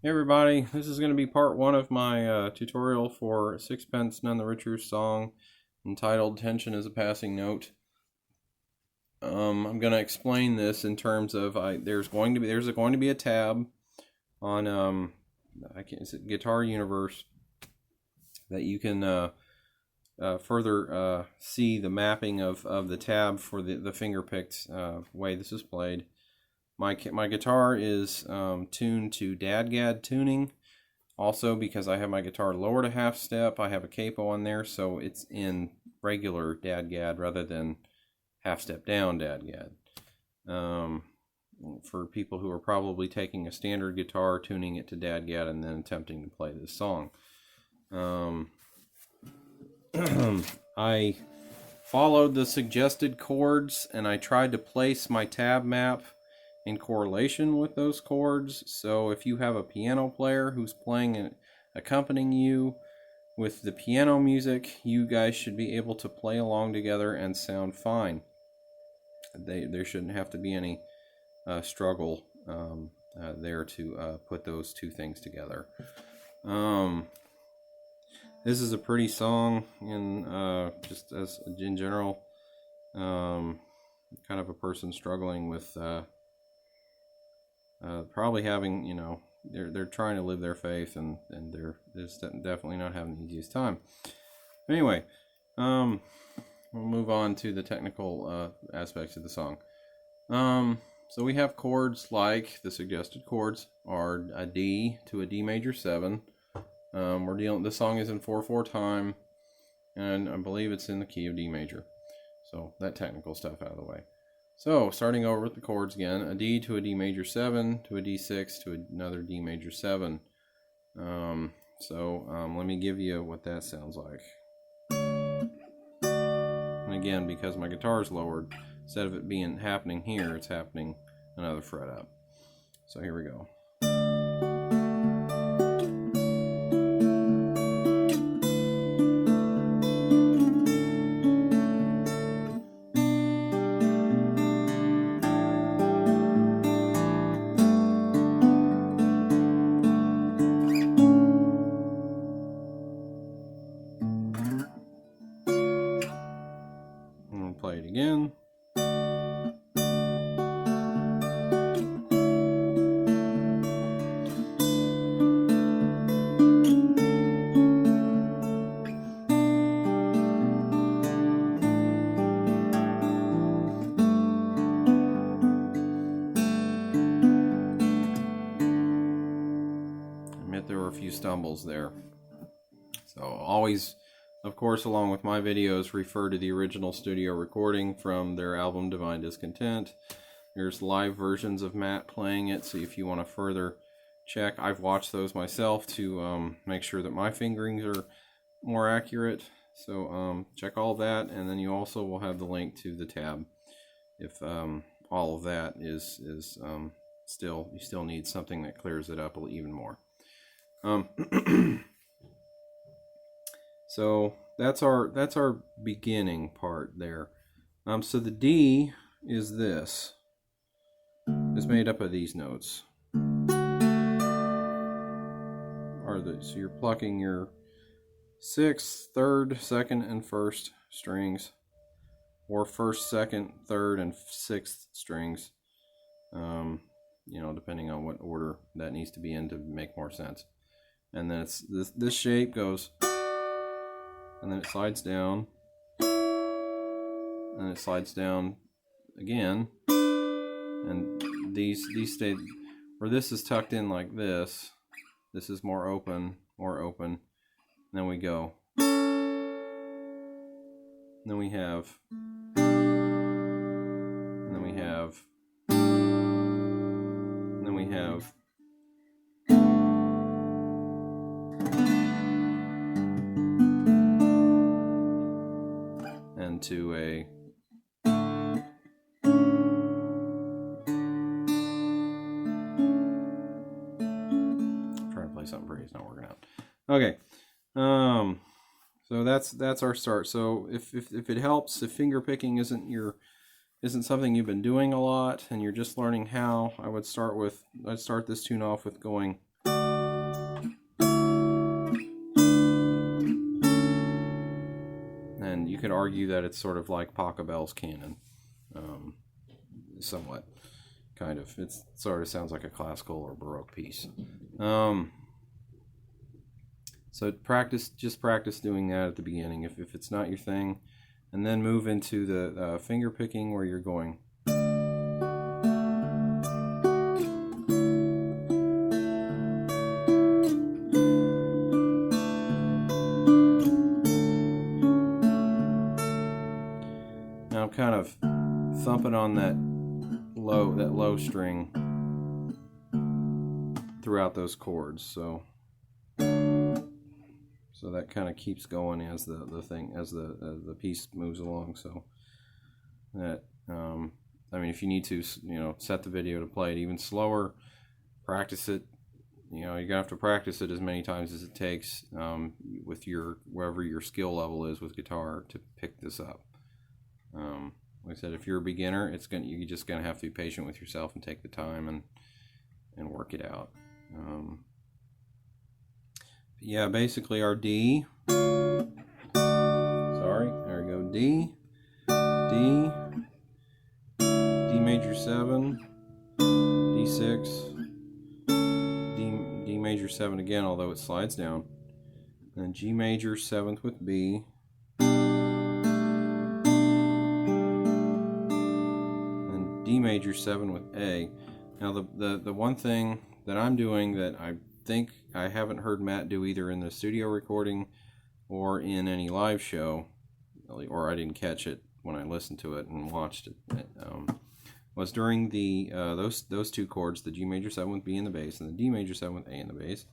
Hey everybody, this is going to be part one of my tutorial for Sixpence None the Richer's song entitled Tension is a Passing Note. I'm going to explain this in terms of there's going to be a tab on is it Guitar Universe that you can further see the mapping of the tab for the finger picked way this is played. My guitar is tuned to DADGAD tuning. Also, because I have my guitar lowered a half step, I have a capo on there, so it's in regular DADGAD rather than half step down DADGAD. For people who are probably taking a standard guitar, tuning it to DADGAD, and then attempting to play this song. I followed the suggested chords, and I tried to place my tab map in correlation with those chords. So if you have a piano player who's playing and accompanying you with the piano music, you guys should be able to play along together and sound fine. There shouldn't have to be any struggle there to put those two things together. This is a pretty song in just as in general. Kind of a person struggling with probably having, they're trying to live their faith, and they're just definitely not having the easiest time. Anyway, we'll move on to the technical aspects of the song. So we have chords like the suggested chords are a D to a D major 7. This song is in 4/4 time, and I believe it's in the key of D major. So that technical stuff out of the way. So, starting over with the chords again, a D to a D major 7, to a D6, to another D major 7. Let me give you what that sounds like. And again, because my guitar is lowered, instead of it happening here, it's happening another fret up. So here we go. Play it again. Admit there were a few stumbles there. So always, of course, along with my videos, refer to the original studio recording from their album Divine Discontent. There's live versions of Matt playing it, so if you want to further check, I've watched those myself to make sure that my fingerings are more accurate. So check all that, and then you also will have the link to the tab if all of that is you still need something that clears it up even more. So that's our beginning part there. So the D is this. It's made up of these notes. So you're plucking your 6th, 3rd, 2nd, and 1st strings, or 1st, 2nd, 3rd, and 6th strings. Depending on what order that needs to be in to make more sense. And then it's this shape goes. And then it slides down, and it slides down again, and these stay, where this is tucked in like this. This is more open, and then we go. And then we have, and then we have, and then we have. To a I'm trying to play something pretty, it's not working out. Okay, so that's our start. So if it helps, if finger picking isn't something you've been doing a lot and you're just learning how, I'd start this tune off with going you could argue that it's sort of like Pachelbel's canon, somewhat, kind of. It sort of sounds like a classical or Baroque piece. So just practice doing that at the beginning if it's not your thing, and then move into the finger picking where you're going. Now I'm kind of thumping on that low string throughout those chords, so that kind of keeps going as the piece moves along. So that I mean, if you need to, set the video to play it even slower, practice it. You're gonna have to practice it as many times as it takes with wherever your skill level is with guitar to pick this up. Like I said, if you're a beginner, you're just gonna have to be patient with yourself and take the time and work it out. Yeah, basically our D. Sorry, there we go. D, D major 7, D6, D major 7 again, although it slides down, then G major 7th with B, and D major 7 with A. Now the one thing that I'm doing that I think I haven't heard Matt do either in the studio recording or in any live show, or I didn't catch it when I listened to it and watched it, was during the those two chords, the G major 7 with B in the bass and the D major 7 with A in the bass.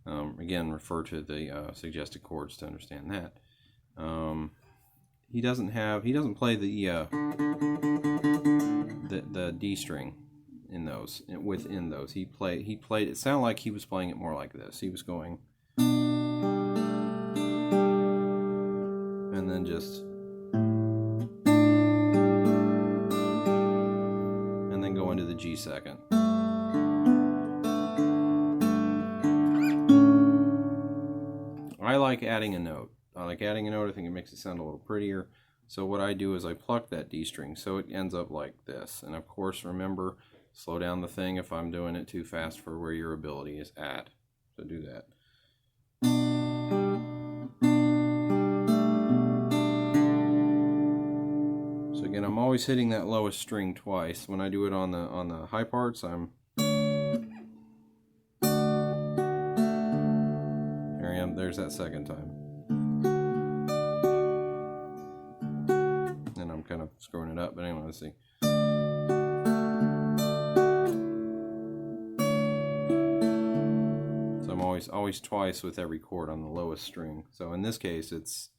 Again, refer to the suggested chords to understand that. He doesn't play the D string in those, within those. He played it sounded like he was playing it more like this. He was going and then just go into the G second. I like adding a note. I think it makes it sound a little prettier. So what I do is I pluck that D string so it ends up like this. And of course, remember, slow down the thing if I'm doing it too fast for where your ability is at. So do that. So again, I'm always hitting that lowest string twice. When I do it on the high parts, there I am. There's that second time. And I'm kind of screwing it up, but anyway, let's see. So I'm always twice with every chord on the lowest string. So in this case, it's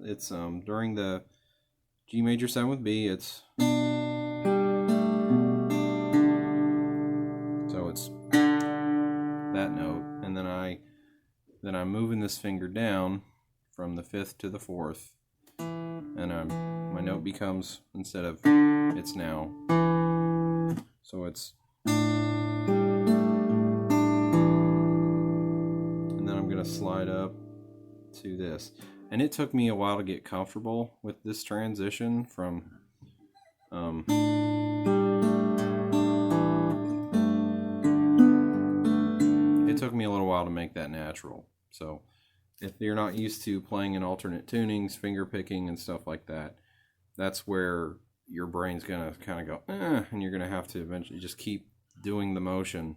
it's during the G major 7 with B, it's that note, and then I'm moving this finger down from the 5th to the 4th, and my note becomes, instead of it's now, so it's, and then I'm gonna slide up to this. And it took me a while to get comfortable with this transition from it took me a little while to make that natural. So if you're not used to playing in alternate tunings, finger picking and stuff like that, that's where your brain's gonna kind of go and you're gonna have to eventually just keep doing the motion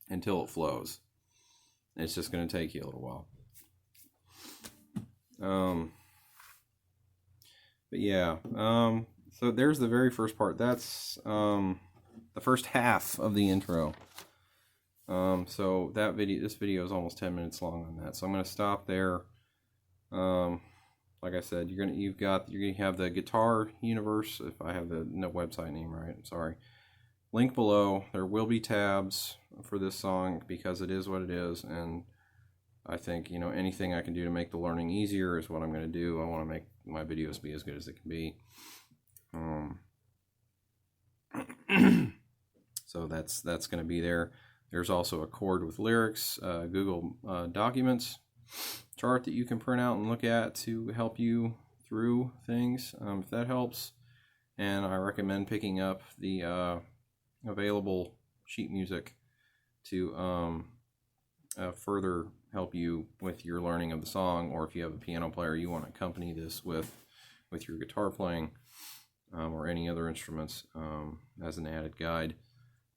until it flows. It's just gonna take you a little while. But yeah, so there's the very first part. That's the first half of the intro. So this video is almost 10 minutes long on that. So I'm gonna stop there. Like I said, you're gonna have the Guitar Universe, if I have the website name right. I'm sorry. Link below. There will be tabs for this song because it is what it is, and I think, anything I can do to make the learning easier is what I'm going to do. I want to make my videos be as good as it can be. So that's going to be there. There's also a chord with lyrics, Google Documents chart that you can print out and look at to help you through things, if that helps. And I recommend picking up the available sheet music to further help you with your learning of the song, or if you have a piano player you want to accompany this with your guitar playing, or any other instruments, as an added guide.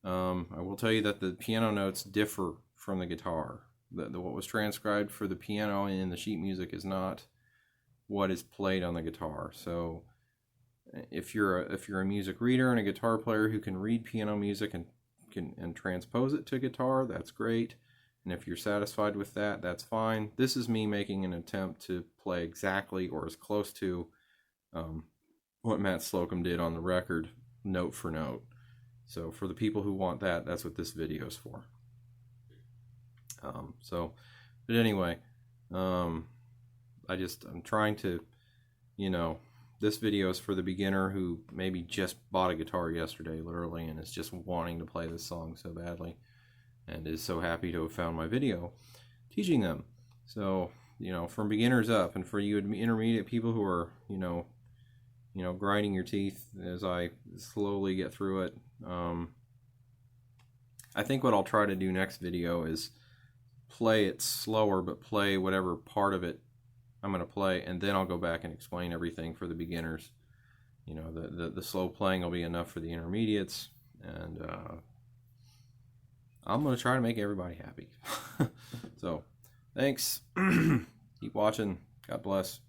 I will tell you that the piano notes differ from the guitar. What was transcribed for the piano in the sheet music is not what is played on the guitar. So if you're a music reader and a guitar player who can read piano music and transpose it to guitar, that's great. And if you're satisfied with that, that's fine. This is me making an attempt to play exactly or as close to what Matt Slocum did on the record, note for note. So for the people who want that, that's what this video is for. But anyway, I'm trying to, this video is for the beginner who maybe just bought a guitar yesterday, literally, and is just wanting to play this song so badly, and is so happy to have found my video teaching them. So, from beginners up, and for you intermediate people who are, grinding your teeth as I slowly get through it. I think what I'll try to do next video is play it slower, but play whatever part of it I'm going to play, and then I'll go back and explain everything for the beginners. The slow playing will be enough for the intermediates, and I'm going to try to make everybody happy. So, thanks. Keep watching. God bless.